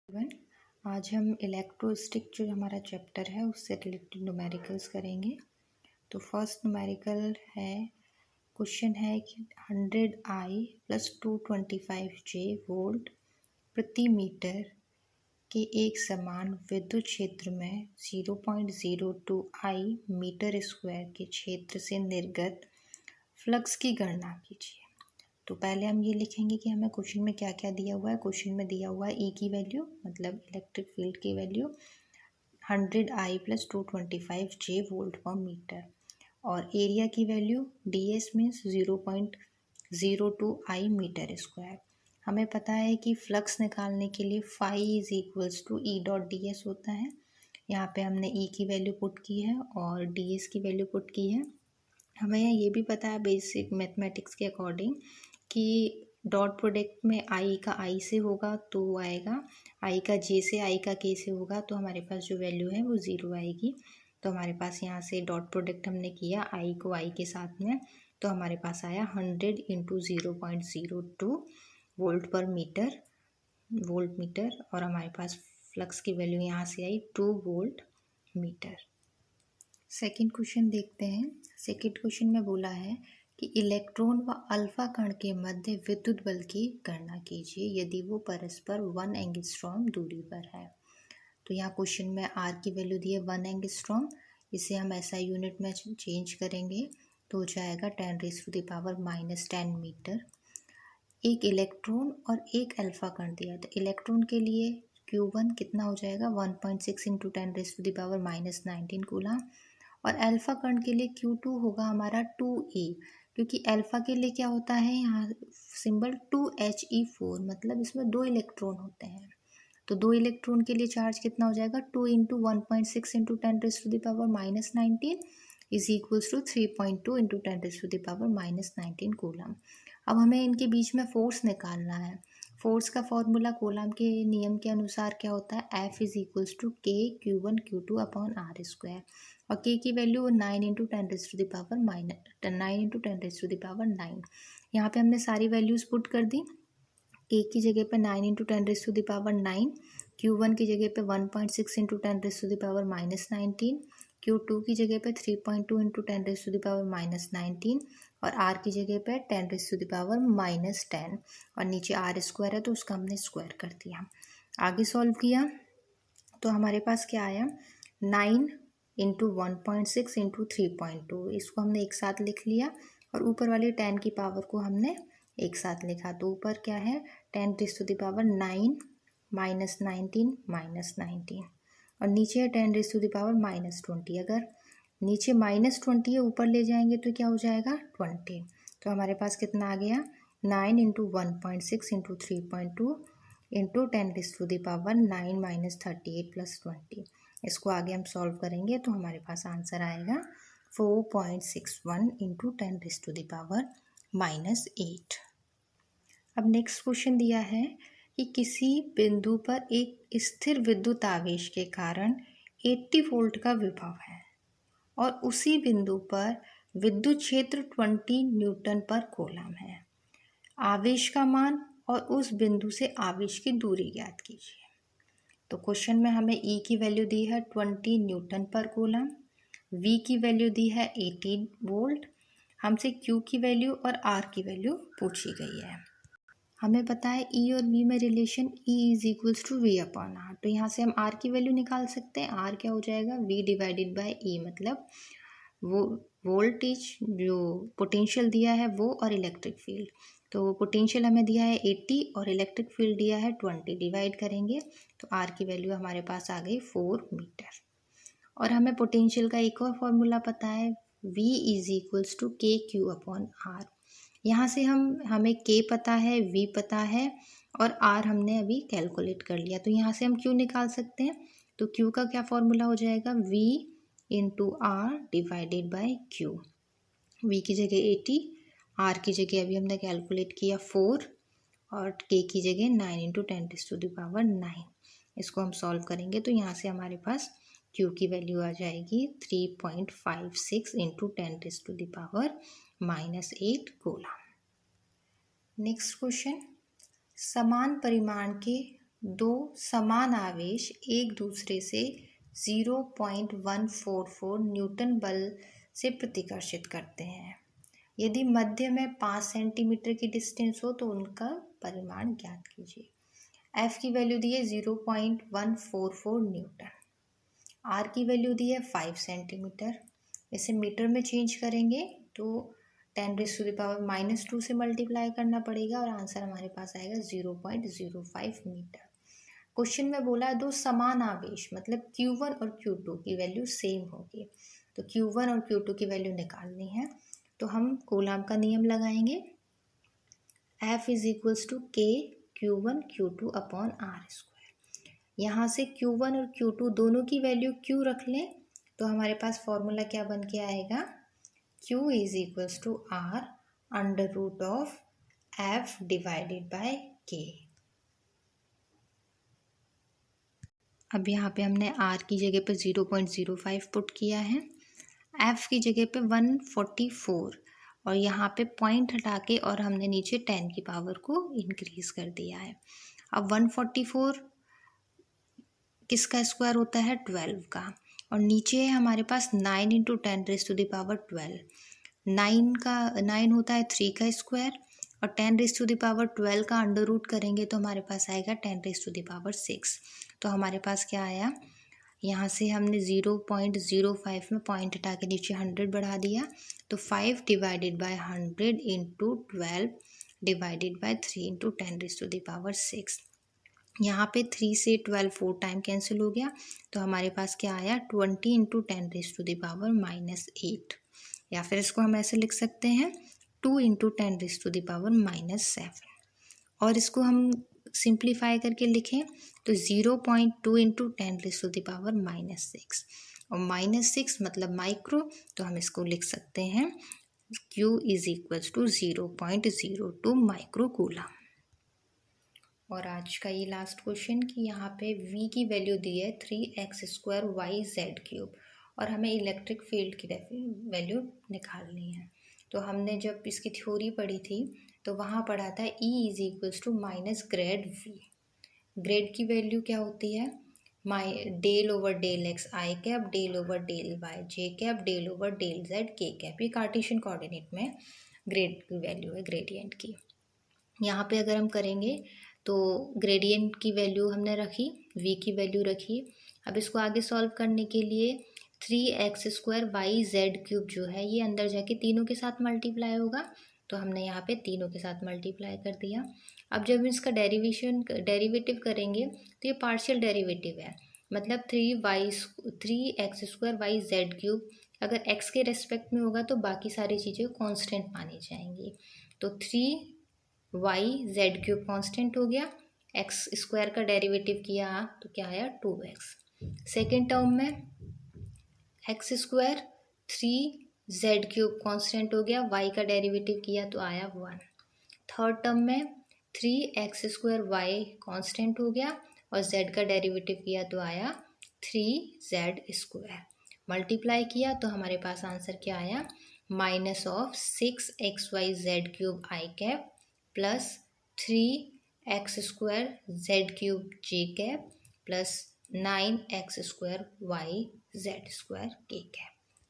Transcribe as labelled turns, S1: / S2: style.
S1: One आज हम इलेक्ट्रोस्टिक जो हमारा चैप्टर है उससे रिलेटेड न्यूमेरिकल्स करेंगे। तो फर्स्ट न्यूमेरिकल है, क्वेश्चन है कि 100I + 225J वोल्ट प्रति मीटर के एक समान विद्युत क्षेत्र में 0.02I मीटर स्क्वायर के क्षेत्र से निर्गत फ्लक्स की गणना कीजिए। तो पहले हम ये लिखेंगे कि हमें क्वेश्चन में क्या क्या दिया हुआ है। क्वेश्चन में दिया हुआ है ई की वैल्यू मतलब इलेक्ट्रिक फील्ड की वैल्यू 100I + 225J वोल्ट पर मीटर और एरिया की value ds means 0.02I metre square. हमें पता है कि फ्लक्स निकालने के लिए phi = E.ds होता है। यहाँ पे हमने ई की वैल्यू पुट की है और ds की वैल्यू पुट की है। हमें ये भी पता है बेसिक मैथमेटिक्स के अकॉर्डिंग कि डॉट प्रोडक्ट में आई का आई से होगा तो आएगा, आई का जे से आई का के से होगा तो हमारे पास जो वैल्यू है वो 0 आएगी। तो हमारे पास यहाँ से डॉट प्रोडक्ट हमने किया आई को आई के साथ में, तो हमारे पास आया 100 × 0.02 वोल्ट मीटर और हमारे पास फ्लक्स की वैल्यू यहाँ से आई 2 वोल्ट मीटर। सेकेंड क्वेश्चन देखते हैं। सेकेंड क्वेश्चन में बोला है कि इलेक्ट्रॉन व अल्फा कण के मध्य विद्युत बल की गणना कीजिए यदि वो परस्पर 1 एंगस्ट्रॉम दूरी पर है। तो यहाँ क्वेश्चन में आर की वैल्यू दी है 1 एंगस्ट्रॉम, इसे हम ऐसा यूनिट में चेंज करेंगे तो हो जाएगा 10⁻⁻10 मीटर। एक इलेक्ट्रॉन और एक अल्फा कण दिया है। तो इलेक्ट्रॉन के लिए Q1 कितना हो जाएगा 1.6 × 10⁻⁻19 कूलम और अल्फा कण के लिए Q2 होगा हमारा 2e, क्योंकि अल्फा के लिए क्या होता है यहाँ सिंबल 2He4 मतलब इसमें 2 इलेक्ट्रॉन होते हैं। तो 2 इलेक्ट्रॉन के लिए चार्ज कितना हो जाएगा 2 × 1.6 × 10⁻⁻19 = 3.2 × 10⁻⁻19 कूलम। अब हमें इनके बीच में फोर्स निकालना है। फोर्स का फॉर्मूला कूलम के नियम के अनुसार क्या होता है F = K Q1 Q2/r² और K की वैल्यू 9 × 10⁻9। यहाँ पे हमने सारी वैल्यूज़ पुट कर दी। K की जगह पे 9 × 10⁻9, Q1 की जगह पे 1.6 × 10⁻19, Q2 की जगह पे 3.2 × 10⁻19 और R की जगह पे 10⁻10 और नीचे R² है तो उसका हमने स्क्वायर कर दिया। आगे सॉल्व किया तो हमारे पास क्या आया 9 × 1.6 × 3.2, इसको हमने एक साथ लिख लिया और ऊपर वाली 10 की पावर को हमने एक साथ लिखा। तो ऊपर क्या है 10⁻9 - 19 और नीचे है 10⁻⁻20। अगर नीचे -20 है ऊपर ले जाएंगे तो क्या हो जाएगा 20। तो हमारे पास कितना आ गया 9 × 1.6 × 3.2 × 10⁻9 - 38 + 20। इसको आगे हम सॉल्व करेंगे तो हमारे पास आंसर आएगा 4.61 × 10⁻⁻8। अब नेक्स्ट क्वेश्चन दिया है कि किसी बिंदु पर एक स्थिर विद्युत आवेश के कारण 80 वोल्ट का विभव है और उसी बिंदु पर विद्युत क्षेत्र 20 न्यूटन पर कूलम है। आवेश का मान और उस बिंदु से आवेश की दूरी ज्ञात कीजिए। तो क्वेश्चन में हमें E की वैल्यू दी है 20 न्यूटन पर कूलम, V की वैल्यू दी है 80 वोल्ट, हमसे Q की वैल्यू और R की वैल्यू पूछी गई है। हमें पता है E और V में रिलेशन E = V/R। तो यहाँ से हम R की वैल्यू निकाल सकते हैं। R क्या हो जाएगा V/E मतलब वो वोल्टेज जो पोटेंशियल दिया है वो और इलेक्ट्रिक फील्ड। तो पोटेंशियल हमें दिया है 80 और इलेक्ट्रिक फील्ड दिया है 20, डिवाइड करेंगे तो R की वैल्यू हमारे पास आ गई 4 मीटर। और हमें पोटेंशियल का एक और फॉर्मूला पता है V = KQ/R। यहाँ से हमें K पता है, V पता है और R हमने अभी कैलकुलेट कर लिया। तो यहाँ से हम Q निकाल सकते हैं। तो Q का क्या फॉर्मूला हो जाएगा V × R / Q। V की जगह 80, R की जगह अभी हमने कैलकुलेट किया 4 और K की जगह 9 × 10⁻9। इसको हम सॉल्व करेंगे तो यहाँ से हमारे पास Q की वैल्यू आ जाएगी 3.56 × 10⁻⁻8 कूलम। नेक्स्ट क्वेश्चन, समान परिमाण के दो समान आवेश एक दूसरे से 0.144 न्यूटन बल से प्रतिकर्षित करते हैं। यदि मध्य में 5 सेंटीमीटर की डिस्टेंस हो तो उनका परिमाण ज्ञात कीजिए। एफ की वैल्यू दी है 0.144 न्यूटन, आर की वैल्यू दी है 5 सेंटीमीटर। इसे मीटर में चेंज करेंगे तो 10⁻⁻² से मल्टीप्लाई करना पड़ेगा और आंसर हमारे पास आएगा 0.05 मीटर। क्वेश्चन में बोला दो समान आवेश मतलब Q1 और Q2 की वैल्यू सेम होगी, तो Q1 और Q2 की वैल्यू निकालनी है। तो हम कूलाम का नियम लगाएंगे, F = K Q1 Q2 upon R²। यहाँ से Q1 और Q2 दोनों की वैल्यू Q रख लें तो हमारे पास फॉर्मूला क्या बन के आएगा, Q = R√F/K। अब यहाँ पे हमने R की जगह पे 0.05 पुट किया है, F की जगह पे 144 और यहाँ पे पॉइंट हटा के और हमने नीचे 10 की पावर को इंक्रीज कर दिया है। अब 144 किसका स्क्वायर होता है, 12 का, और नीचे है हमारे पास 9 × 10⁻12। 9 होता है 3 का स्क्वायर और 10⁻12 का अंडर रूट करेंगे तो हमारे पास आएगा 10⁻6। तो हमारे पास क्या आया, यहाँ से हमने 0.05 में पॉइंट हटा के नीचे 100 बढ़ा दिया तो 5 / 100 × 12 / 3 × 10⁻6। यहाँ पे 3 से 12 4 टाइम कैंसिल हो गया तो हमारे पास क्या आया, 20 × 10⁻⁻8, या फिर इसको हम ऐसे लिख सकते हैं 2 × 10⁻⁻7। और इसको हम सिंप्लीफाई करके लिखें तो 0.2 × 10⁻⁻6 और -6 मतलब माइक्रो, तो हम इसको लिख सकते हैं Q = 0.02 माइक्रो कूलम। और आज का ये लास्ट क्वेश्चन कि यहाँ पे V की वैल्यू दी है 3x² y/z³ और हमें इलेक्ट्रिक फील्ड की वैल्यू निकालनी है। तो हमने जब इसकी थ्योरी पढ़ी थी तो वहाँ पढ़ा था E = -ग्रेड V। ग्रेड की वैल्यू क्या होती है, del/del x i cap, del/del y j cap, del/del z k cap. ये कार्टेशियन कोऑर्डिनेट में ग्रेड की वैल्यू है, ग्रेडियंट की। यहाँ पे अगर हम करेंगे तो ग्रेडियंट की वैल्यू हमने रखी, V की वैल्यू रखी। अब इसको आगे सॉल्व करने के लिए 3x² y/z³ जो है ये अंदर जाके तीनों के साथ मल्टीप्लाई होगा, तो हमने यहाँ पे तीनों के साथ मल्टीप्लाई कर दिया। अब जब इसका डेरिवेटिव करेंगे तो ये पार्शियल डेरिवेटिव है, मतलब 3x² y/z³ अगर x के रेस्पेक्ट में होगा तो बाकी सारी चीज़ें कांस्टेंट मानी जाएंगी। तो 3y/z³ कांस्टेंट हो गया, x² का डेरिवेटिव किया तो क्या आया, 2x। सेकेंड टर्म में x² 3z³ कांस्टेंट हो गया, y का डेरिवेटिव किया तो आया 1। थर्ड टर्म में 3x² y कांस्टेंट हो गया और z का डेरिवेटिव किया तो आया 3z²। मल्टीप्लाई किया तो हमारे पास आंसर क्या आया, -6xyz³ i cap plus 3x² z³ j cap plus 9x² yz² k cap.